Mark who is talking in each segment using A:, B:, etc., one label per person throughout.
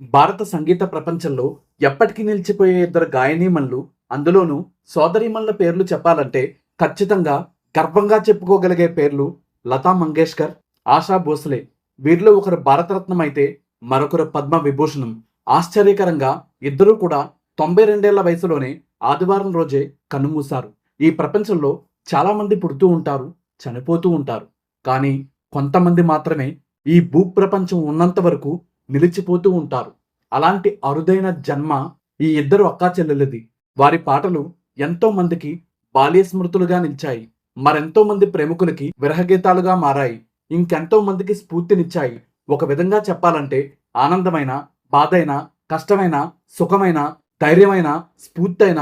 A: భారత సంగీత ప్రపంచంలో ఎప్పటికీ నిలిచిపోయే ఇద్దరు గాయనీమణులు, అందులోనూ సోదరీమణుల పేర్లు చెప్పాలంటే ఖచ్చితంగా గర్వంగా చెప్పుకోగలిగే పేర్లు లతా మంగేష్కర్, ఆశా భోస్లే. వీరిలో ఒకరు భారతరత్నం అయితే మరొకరు పద్మ విభూషణం. ఆశ్చర్యకరంగా ఇద్దరూ కూడా 92 వయసులోనే ఆదివారం రోజే కన్నుమూశారు. ఈ ప్రపంచంలో చాలామంది పుడుతూ ఉంటారు, చనిపోతూ ఉంటారు. కానీ కొంతమంది మాత్రమే ఈ భూప్రపంచం ఉన్నంత వరకు నిలిచిపోతూ ఉంటారు. అలాంటి అరుదైన జన్మ ఈ ఇద్దరు అక్కా చెల్లెలది. వారి పాటలు ఎంతో మందికి బాల్య స్మృతులుగా నిలిచాయి. మరెంతో మంది ప్రేమికులకి విరహగీతాలుగా మారాయి. ఇంకెంతో మందికి స్ఫూర్తినిచ్చాయి. ఒక విధంగా చెప్పాలంటే ఆనందమైన, బాధైన, కష్టమైన, సుఖమైన, ధైర్యమైన, స్ఫూర్తైన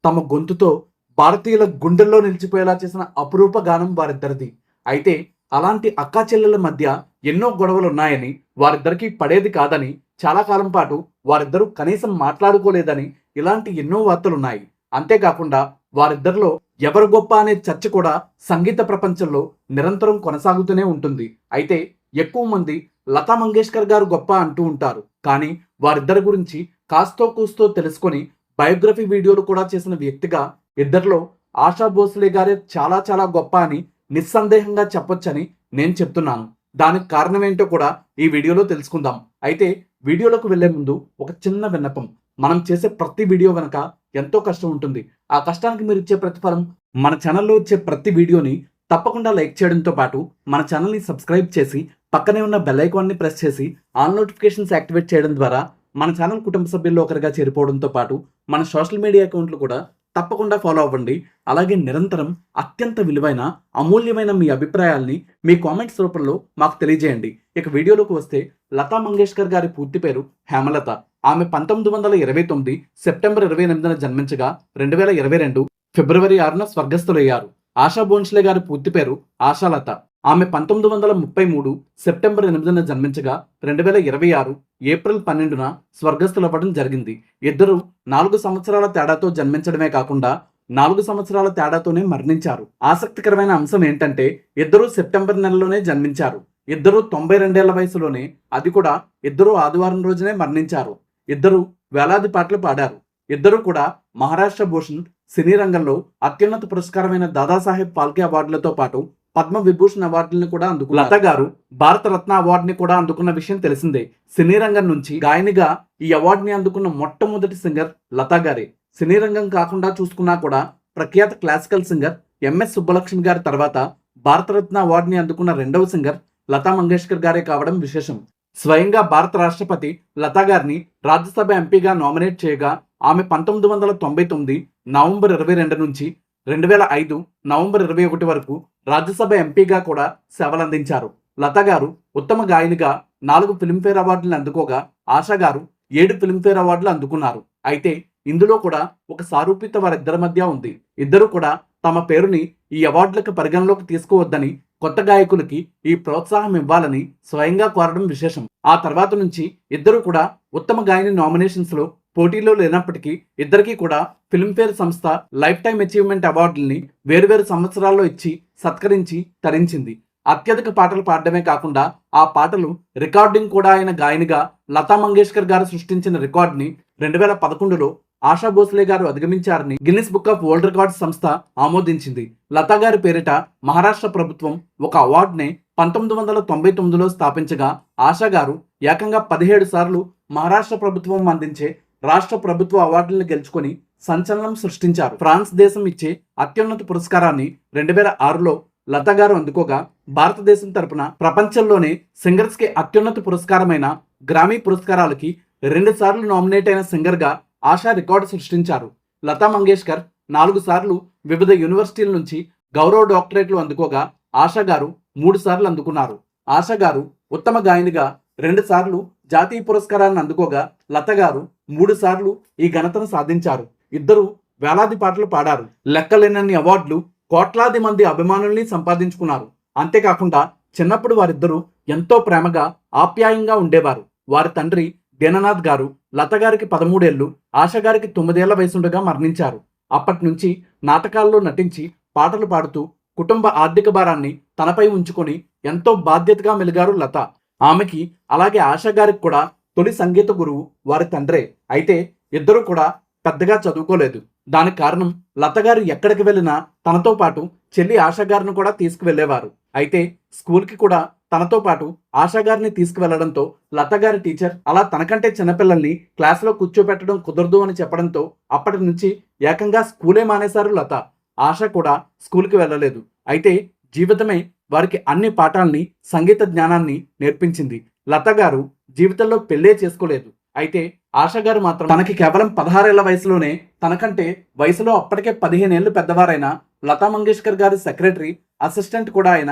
A: తమ గొంతుతో భారతీయుల గుండెల్లో నిలిచిపోయేలా చేసిన అపురూప గానం వారిద్దరిది. అయితే అలాంటి అక్కా చెల్లెల మధ్య ఎన్నో గొడవలు ఉన్నాయని, వారిద్దరికీ పడేది కాదని, చాలా కాలం పాటు వారిద్దరూ కనీసం మాట్లాడుకోలేదని ఇలాంటి ఎన్నో వార్తలున్నాయి. అంతేకాకుండా వారిద్దరిలో ఎవరు గొప్ప అనే చర్చ కూడా సంగీత ప్రపంచంలో నిరంతరం కొనసాగుతూనే ఉంటుంది. అయితే ఎక్కువ మంది లతా మంగేష్కర్ గారు గొప్ప అంటూ ఉంటారు. కానీ వారిద్దరి గురించి కాస్తో కూస్తో తెలుసుకొని బయోగ్రఫీ వీడియోలు కూడా చేసిన వ్యక్తిగా ఇద్దరిలో ఆశా భోస్లే గారే చాలా చాలా గొప్ప అని నిస్సందేహంగా చెప్పొచ్చని నేను చెప్తున్నాను. దానికి కారణం ఏంటో కూడా ఈ వీడియోలో తెలుసుకుందాం. అయితే వీడియోలోకి వెళ్లే ముందు ఒక చిన్న విన్నపం. మనం చేసే ప్రతి వీడియో వెనక ఎంతో కష్టం ఉంటుంది. ఆ కష్టానికి మీరు ఇచ్చే ప్రతిఫలం మన ఛానల్లో వచ్చే ప్రతి వీడియోని తప్పకుండా లైక్ చేయడంతో పాటు మన ఛానల్ని సబ్స్క్రైబ్ చేసి పక్కనే ఉన్న బెల్ ఐకాన్ని ప్రెస్ చేసి ఆల్ నోటిఫికేషన్స్ యాక్టివేట్ చేయడం ద్వారా మన ఛానల్ కుటుంబ సభ్యుల్లో ఒకరిగా చేరిపోవడంతో పాటు మన సోషల్ మీడియా అకౌంట్లు కూడా తప్పకుండా ఫాలో అవ్వండి. అలాగే నిరంతరం అత్యంత విలువైన, అమూల్యమైన మీ అభిప్రాయాల్ని మీ కామెంట్స్ రూపంలో మాకు తెలియజేయండి. ఇక వీడియోలోకి వస్తే లతా మంగేష్కర్ గారి పూర్తి పేరు హేమలత. ఆమె 1929 సెప్టెంబర్ 28న జన్మించగా 2022 ఫిబ్రవరి 6న స్వర్గస్థులయ్యారు. ఆశా భోస్లే గారి పూర్తి పేరు ఆశాలత. ఆమె 1933 సెప్టెంబర్ 8న జన్మించగా 2026 ఏప్రిల్ 12న స్వర్గస్థులవ్వడం జరిగింది. ఇద్దరు 4 సంవత్సరాల తేడాతో జన్మించడమే కాకుండా 4 సంవత్సరాల తేడాతోనే మరణించారు. ఆసక్తికరమైన అంశం ఏంటంటే ఇద్దరూ సెప్టెంబర్ నెలలోనే జన్మించారు. ఇద్దరూ 92 వయసులోనే, అది కూడా ఇద్దరూ ఆదివారం రోజునే మరణించారు. ఇద్దరు వేలాది పాటలు పాడారు. ఇద్దరు కూడా మహారాష్ట్ర భూషణ్, సినీ రంగంలో అత్యున్నత పురస్కారమైన దాదాసాహెబ్ ఫాల్కే అవార్డులతో పాటు పద్మ విభూషణ్ అవార్డులను కూడా అందుకున్నారు. లత గారు భారత రత్న అవార్డుని కూడా అందుకున్న విషయం తెలిసిందే. సినీ రంగం నుంచి గాయనిగా ఈ అవార్డుని అందుకున్న మొట్టమొదటి సింగర్ లతా గారే. సినీ రంగం కాకుండా చూసుకున్నా కూడా ప్రఖ్యాత క్లాసికల్ సింగర్ ఎంఎస్ సుబ్బలక్ష్మి గారి తర్వాత భారతరత్న అవార్డుని అందుకున్న రెండవ సింగర్ లతా మంగేష్కర్ గారే కావడం విశేషం. స్వయంగా భారత రాష్ట్రపతి లతా గారిని రాజ్యసభ ఎంపీగా నామినేట్ చేయగా ఆమె 1999 నవంబర్ 22 నుంచి 2005 నవంబర్ 21 వరకు రాజ్యసభ ఎంపీగా కూడా సేవలందించారు. లతా గారు ఉత్తమ గాయనిగా 4 ఫిల్మ్ఫేర్ అవార్డులను అందుకోగా ఆశా గారు 7 ఫిల్మ్ఫేర్ అవార్డులు అందుకున్నారు. అయితే ఇందులో కూడా ఒక సారూప్యత వారిద్దరి మధ్య ఉంది. ఇద్దరు కూడా తమ పేరుని ఈ అవార్డులకు పరిగణలోకి తీసుకోవద్దని, కొత్త గాయకులకి ఈ ప్రోత్సాహం ఇవ్వాలని స్వయంగా కోరడం విశేషం. ఆ తర్వాత నుంచి ఇద్దరు కూడా ఉత్తమ గాయని నామినేషన్స్ లో పోటీలో లేనప్పటికీ ఇద్దరికీ కూడా ఫిల్మ్ఫేర్ సంస్థ లైఫ్ టైమ్ అచీవ్మెంట్ అవార్డుల్ని వేరువేరు సంవత్సరాల్లో ఇచ్చి సత్కరించి తరించింది. అత్యధిక పాటలు పాడడమే కాకుండా ఆ పాటలు రికార్డింగ్ కూడా అయిన గాయనిగా లతా మంగేష్కర్ గారు సృష్టించిన రికార్డుని 2011లో ఆశా భోస్లే గారు అధిగమించారని Guinness Book of World Records సంస్థ ఆమోదించింది. లతా గారి పేరిట మహారాష్ట్ర ప్రభుత్వం ఒక అవార్డుని 1999లో స్థాపించగా ఆశా గారు ఏకంగా 17 సార్లు మహారాష్ట్ర ప్రభుత్వం అందించే రాష్ట్ర ప్రభుత్వ అవార్డులను గెలుచుకొని సంచలనం సృష్టించారు. ఫ్రాన్స్ దేశం ఇచ్చే అత్యున్నత పురస్కారాన్ని 2006లో లతా గారు అందుకోగా భారతదేశం తరపున ప్రపంచంలోనే సింగర్స్ కి అత్యున్నత పురస్కారమైన గ్రామీ పురస్కారాలకి 2 సార్లు నామినేట్ అయిన సింగర్ గా ఆశా రికార్డు సృష్టించారు. లతా మంగేష్కర్ 4 సార్లు వివిధ యూనివర్సిటీల నుంచి గౌరవ డాక్టరేట్లు అందుకోగా ఆశా గారు 3 సార్లు అందుకున్నారు. ఆశా గారు ఉత్తమ గాయనిగా 2 సార్లు జాతీయ పురస్కారాన్ని అందుకోగా లత గారు 3 సార్లు ఈ ఘనతను సాధించారు. ఇద్దరు వేలాది పాటలు పాడారు. లెక్కలేనన్ని అవార్డులు, కోట్లాది మంది అభిమానుల్ని సంపాదించుకున్నారు. అంతేకాకుండా చిన్నప్పుడు వారిద్దరూ ఎంతో ప్రేమగా, ఆప్యాయంగా ఉండేవారు. వారి తండ్రి దీననాథ్ గారు లత గారికి 13 ఏళ్లు, ఆశా గారికి 9 ఏళ్ల వయసుండగా మరణించారు. అప్పటి నుంచి నాటకాల్లో నటించి పాటలు పాడుతూ కుటుంబ ఆర్థిక భారాన్ని తనపై ఉంచుకొని ఎంతో బాధ్యతగా మెలిగారు లత. ఆమెకి అలాగే ఆశా గారికి కూడా తొలి సంగీత గురువు వారి తండ్రే. అయితే ఇద్దరూ కూడా పెద్దగా చదువుకోలేదు. దానికి కారణం లత గారు ఎక్కడికి వెళ్ళినా తనతో పాటు చెల్లి ఆశా గారిని కూడా తీసుకువెళ్లేవారు. అయితే స్కూల్కి కూడా తనతో పాటు ఆశా గారిని తీసుకువెళ్లడంతో లత గారి టీచర్ అలా తనకంటే చిన్నపిల్లల్ని క్లాసులో కూర్చోబెట్టడం కుదరదు అని చెప్పడంతో అప్పటి నుంచి ఏకంగా స్కూలే మానేశారు లత. ఆశ కూడా స్కూల్కి వెళ్ళలేదు. అయితే జీవితమే వారికి అన్ని పాఠాలని, సంగీత జ్ఞానాన్ని నేర్పించింది. లత గారు జీవితంలో పెళ్ళే చేసుకోలేదు. అయితే ఆశ గారు మాత్రం తనకి కేవలం 16 ఏళ్ల వయసులోనే తనకంటే వయసులో అప్పటికే 15 ఏళ్లు పెద్దవారైన లతా మంగేష్కర్ గారి సెక్రటరీ, అసిస్టెంట్ కూడా అయిన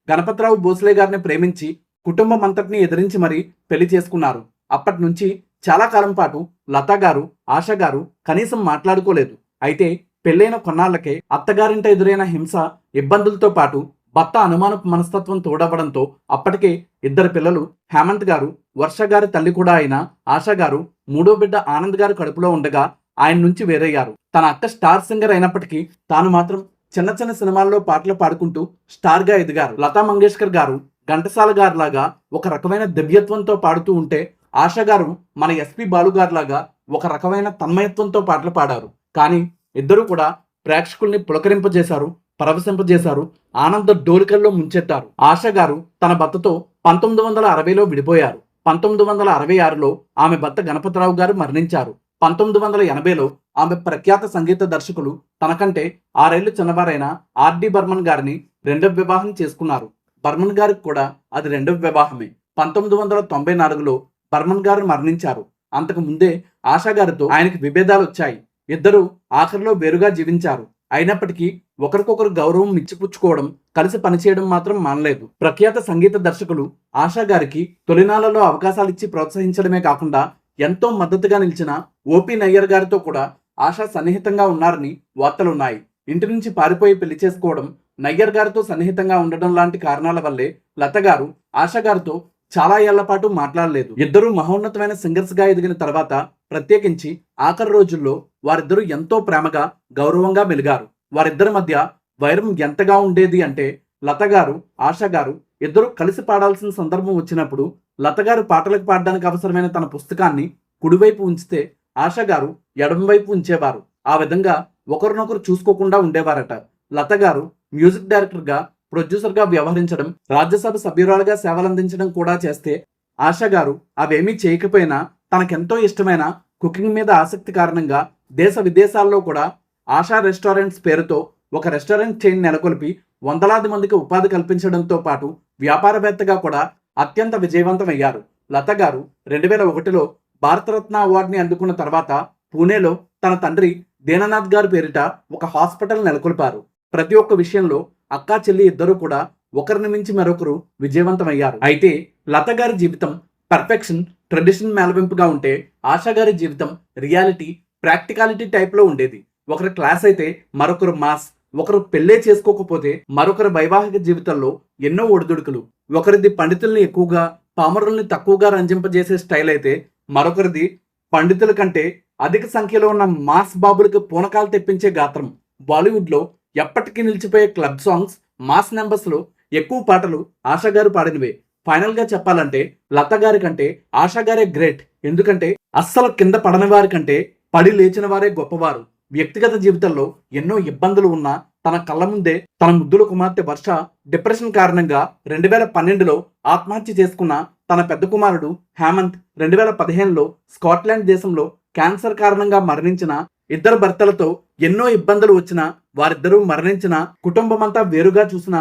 A: గణపతిరావు భోస్లే గారిని ప్రేమించి కుటుంబం అంతటిని ఎదిరించి మరీ పెళ్లి చేసుకున్నారు. అప్పటి నుంచి చాలా కాలం పాటు లతా గారు, ఆశ గారు కనీసం మాట్లాడుకోలేదు. అయితే పెళ్ళైన కొన్నాళ్లకే అత్తగారింట ఎదురైన హింస, ఇబ్బందులతో పాటు భర్త అనుమానపు మనస్తత్వం తోడవడంతో అప్పటికే 2 పిల్లలు, హేమంత్ గారు, వర్ష గారి తల్లి కూడా అయిన ఆశ గారు మూడో బిడ్డ ఆనంద్ గారు కడుపులో ఉండగా ఆయన నుంచి వేరయ్యారు. తన అక్క స్టార్ సింగర్ అయినప్పటికీ తాను మాత్రం చిన్న చిన్న సినిమాల్లో పాటలు పాడుకుంటూ స్టార్ గా ఎదిగారు. లతా మంగేష్కర్ గారు ఘంటసాల గారు లాగా ఒక రకమైన దివ్యత్వంతో పాడుతూ ఉంటే, ఆశ గారు మన ఎస్పి బాలు గారు లాగా ఒక రకమైన తన్మయత్వంతో పాటలు పాడారు. కానీ ఇద్దరూ కూడా ప్రేక్షకుల్ని పులకరింపజేశారు, పరవశింపజేశారు, ఆనంద డోలికల్లో ముంచెత్తారు. ఆశ గారు తన భర్తతో 1960లో విడిపోయారు. 1966లో ఆమె భర్త గణపతిరావు గారు మరణించారు. 1980లో ఆమె ప్రఖ్యాత సంగీత దర్శకులు తనకంటే 6 ఏళ్లు చిన్నవారైన ఆర్డి బర్మన్ గారిని రెండవ వివాహం చేసుకున్నారు. బర్మన్ గారికి కూడా అది రెండవ వివాహమే. 1994లో బర్మన్ గారు మరణించారు. అంతకు ముందే ఆశా గారితో ఆయనకి విభేదాలు వచ్చాయి. ఇద్దరు ఆఖరిలో వేరుగా జీవించారు. అయినప్పటికీ ఒకరికొకరు గౌరవం ఇచ్చిపుచ్చుకోవడం, కలిసి పనిచేయడం మాత్రం మానలేదు. ప్రఖ్యాత సంగీత దర్శకులు ఆశా గారికి తొలినాళ్లలో అవకాశాలు ఇచ్చి ప్రోత్సహించడమే కాకుండా ఎంతో మద్దతుగా నిలిచిన ఓపీ నయ్యర్ గారితో కూడా ఆశా సన్నిహితంగా ఉన్నారని వార్తలున్నాయి. ఇంటి నుంచి పారిపోయి పెళ్లి చేసుకోవడం, నయ్యర్ గారితో సన్నిహితంగా ఉండడం లాంటి కారణాల వల్లే లత గారు ఆశా గారితో చాలా ఏళ్ల పాటు మాట్లాడలేదు. ఇద్దరు మహోన్నతమైన సింగర్స్ గా ఎదిగిన తర్వాత, ప్రత్యేకించి ఆఖరి రోజుల్లో వారిద్దరూ ఎంతో ప్రేమగా, గౌరవంగా మెలిగారు. వారిద్దరి మధ్య వైరం ఎంతగా ఉండేది అంటే, లత గారు, ఆశా గారు ఇద్దరు కలిసి పాడాల్సిన సందర్భం వచ్చినప్పుడు లత గారు పాటలకు పాడడానికి అవసరమైన తన పుస్తకాన్ని కుడివైపు ఉంచితే ఆశా గారు ఎడమవైపు ఉంచేవారు. ఆ విధంగా ఒకరినొకరు చూసుకోకుండా ఉండేవారట. లత గారు మ్యూజిక్ డైరెక్టర్ గా, ప్రొడ్యూసర్ గా వ్యవహరించడం, రాజ్యసభ సభ్యురాలుగా సేవలందించడం కూడా చేస్తే, ఆశా గారు అవేమీ చేయకపోయినా తనకెంతో ఇష్టమైన కుకింగ్ మీద ఆసక్తి కారణంగా దేశ విదేశాల్లో కూడా ఆశా రెస్టారెంట్స్ పేరుతో ఒక రెస్టారెంట్ చైన్ నెలకొల్పి వందలాది మందికి ఉపాధి కల్పించడంతో పాటు వ్యాపారవేత్తగా కూడా అత్యంత విజయవంతమయ్యారు. లత గారు 2001లో భారతరత్న అవార్డుని అందుకున్న తర్వాత పూణేలో తన తండ్రి దీననాథ్ గారి పేరిట ఒక హాస్పిటల్ నెలకొల్పారు. ప్రతి ఒక్క విషయంలో అక్కా చెల్లి ఇద్దరు కూడా ఒకరిని మించి మరొకరు విజయవంతమయ్యారు. అయితే లత గారి జీవితం పర్ఫెక్షన్, ట్రెడిషన్ మేళవింపుగా ఉంటే, ఆశా గారి జీవితం రియాలిటీ, ప్రాక్టికాలిటీ టైప్ లో ఉండేది. ఒకరి క్లాస్ అయితే మరొకరు మాస్, ఒకరు పెళ్ళే చేసుకోకపోతే మరొకరి వైవాహిక జీవితంలో ఎన్నో ఒడిదుడుకులు. ఒకరిది పండితుల్ని ఎక్కువగా, పామరుల్ని తక్కువగా రంజింపజేసే స్టైల్ అయితే, మరొకరిది పండితుల కంటే అధిక సంఖ్యలో ఉన్న మాస్ బాబులకు పూనకాలు తెప్పించే గాత్రం. బాలీవుడ్ లో ఎప్పటికీ నిలిచిపోయే క్లబ్ సాంగ్స్, మాస్ నెంబర్స్ లో ఎక్కువ పాటలు ఆశా గారు పాడినవే. ఫైనల్ గా చెప్పాలంటే లత గారి కంటే ఆశా గారే గ్రేట్. ఎందుకంటే అస్సలు కింద పడని వారి కంటే పడి లేచిన వారే గొప్పవారు. వ్యక్తిగత జీవితంలో ఎన్నో ఇబ్బందులు ఉన్నా తన కళ్ళ ముందే తన ముద్దుల కుమార్తె వర్ష డిప్రెషన్ కారణంగా 2012లో ఆత్మహత్య చేసుకున్న తన పెద్ద కుమారుడు హేమంత్ 2015లో స్కాట్లాండ్ దేశంలో క్యాన్సర్ కారణంగా మరణించిన, ఇద్దరు భర్తలతో ఎన్నో ఇబ్బందులు వచ్చినా, వారిద్దరూ మరణించిన, కుటుంబమంతా వేరుగా చూసిన,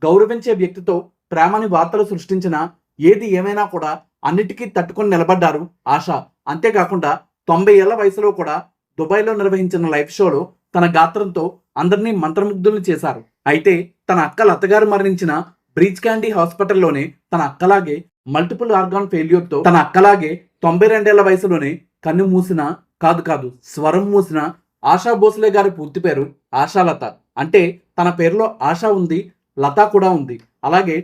A: గౌరవించే వ్యక్తితో ప్రేమని వార్తలు సృష్టించిన, ఏది ఏమైనా కూడా అన్నిటికీ తట్టుకొని నిలబడ్డారు ఆశ. అంతేకాకుండా 90 ఏళ్ల వయసులో కూడా దుబాయ్లో నిర్వహించిన లైవ్ షోలో తన గాత్రంతో అందరినీ మంత్రముగ్ధుల్ని చేశారు. అయితే తన అక్క లతగారు మరణించిన బ్రీచ్ క్యాండీ హాస్పిటల్లోనే తన అక్కలాగే మల్టిపుల్ ఆర్గాన్ ఫెయిల్యూర్తో, తన అక్కలాగే 92 ఏళ్ల వయసులోనే కన్ను మూసిన, కాదు స్వరం మూసిన ఆశా భోస్లే గారి పూర్తి పేరు ఆశాలత. అంటే తన పేరులో ఆశ ఉంది, లత కూడా ఉంది. అలాగే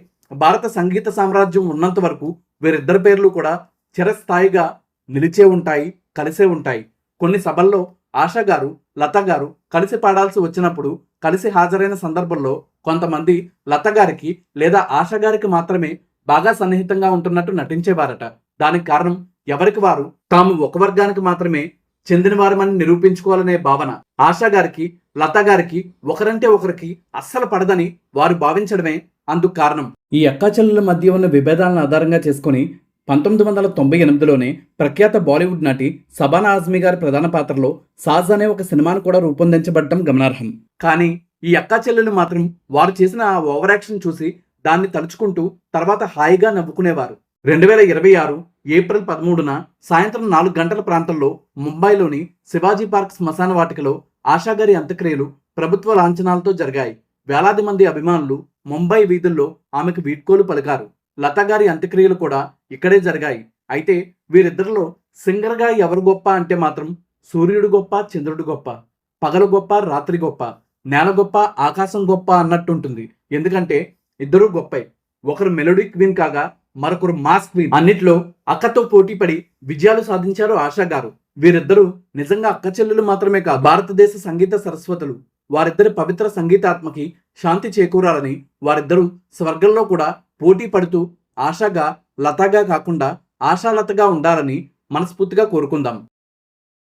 A: భారత సంగీత సామ్రాజ్యం ఉన్నంత వరకు వీరిద్దరి పేర్లు కూడా చిరస్థాయిగా నిలిచే ఉంటాయి, కలిసే ఉంటాయి. కొన్ని సభల్లో ఆశా గారు, లత గారు కలిసి పాడాల్సి వచ్చినప్పుడు, కలిసి హాజరైన సందర్భంలో కొంతమంది లత గారికి లేదా ఆశా గారికి మాత్రమే బాగా సన్నిహితంగా ఉంటున్నట్టు నటించేవారట. దానికి కారణం ఎవరికి వారు తాము ఒక వర్గానికి మాత్రమే చెందినవారమని నిరూపించుకోవాలనే భావన ఆశా గారికి, లతా గారికి ఒకరంటే ఒకరికి అస్సలు పడదని వారు భావించడమే అందుకు కారణం. ఈ అక్కాచెల్లెల మధ్య ఉన్న విభేదాలను ఆధారంగా చేసుకుని 1998లోనే ప్రఖ్యాత బాలీవుడ్ నటి సబానా ఆజ్మీ గారి ప్రధాన పాత్రలో సాజ్ అనే ఒక సినిమాను కూడా రూపొందించబడటం గమనార్హం. కానీ ఈ అక్కాచెల్లెలు మాత్రం వారు చేసిన ఆ ఓవర్ యాక్షన్ చూసి దాన్ని తలుచుకుంటూ తర్వాత హాయిగా నవ్వుకునేవారు. 2026 ఏప్రిల్ 13న సాయంత్రం 4 గంటల ప్రాంతంలో ముంబైలోని శివాజీ పార్క్ శ్మశాన వాటికలో ఆశా గారి అంత్యక్రియలు ప్రభుత్వ లాంఛనాలతో జరిగాయి. వేలాది మంది అభిమానులు ముంబై వీధుల్లో ఆమెకు వీడ్కోలు పలికారు. లతా గారి అంత్యక్రియలు కూడా ఇక్కడే జరిగాయి. అయితే వీరిద్దరిలో సింగర్గా ఎవరు గొప్ప అంటే మాత్రం సూర్యుడు గొప్ప, చంద్రుడు గొప్ప, పగలు గొప్ప, రాత్రి గొప్ప, నేల గొప్ప, ఆకాశం గొప్ప అన్నట్టుంటుంది. ఎందుకంటే ఇద్దరూ గొప్పే. ఒకరు మెలోడీ క్వీన్ కాగా మరొకరు మాస్ క్వీన్. అన్నిట్లో అక్కతో పోటీ పడి విజయాలు సాధించారు ఆశా గారు. వీరిద్దరూ నిజంగా అక్క చెల్లెలు మాత్రమే కాదు, భారతదేశ సంగీత సరస్వతులు. వారిద్దరి పవిత్ర సంగీతాత్మకి శాంతి చేకూరాలని వారిద్దరూ స్వర్గంలో కూడా పోటీ పడుతూ ఆశాగా, లతాగా కాకుండా ఆశాలతగా ఉండాలని మనస్ఫూర్తిగా కోరుకుందాం.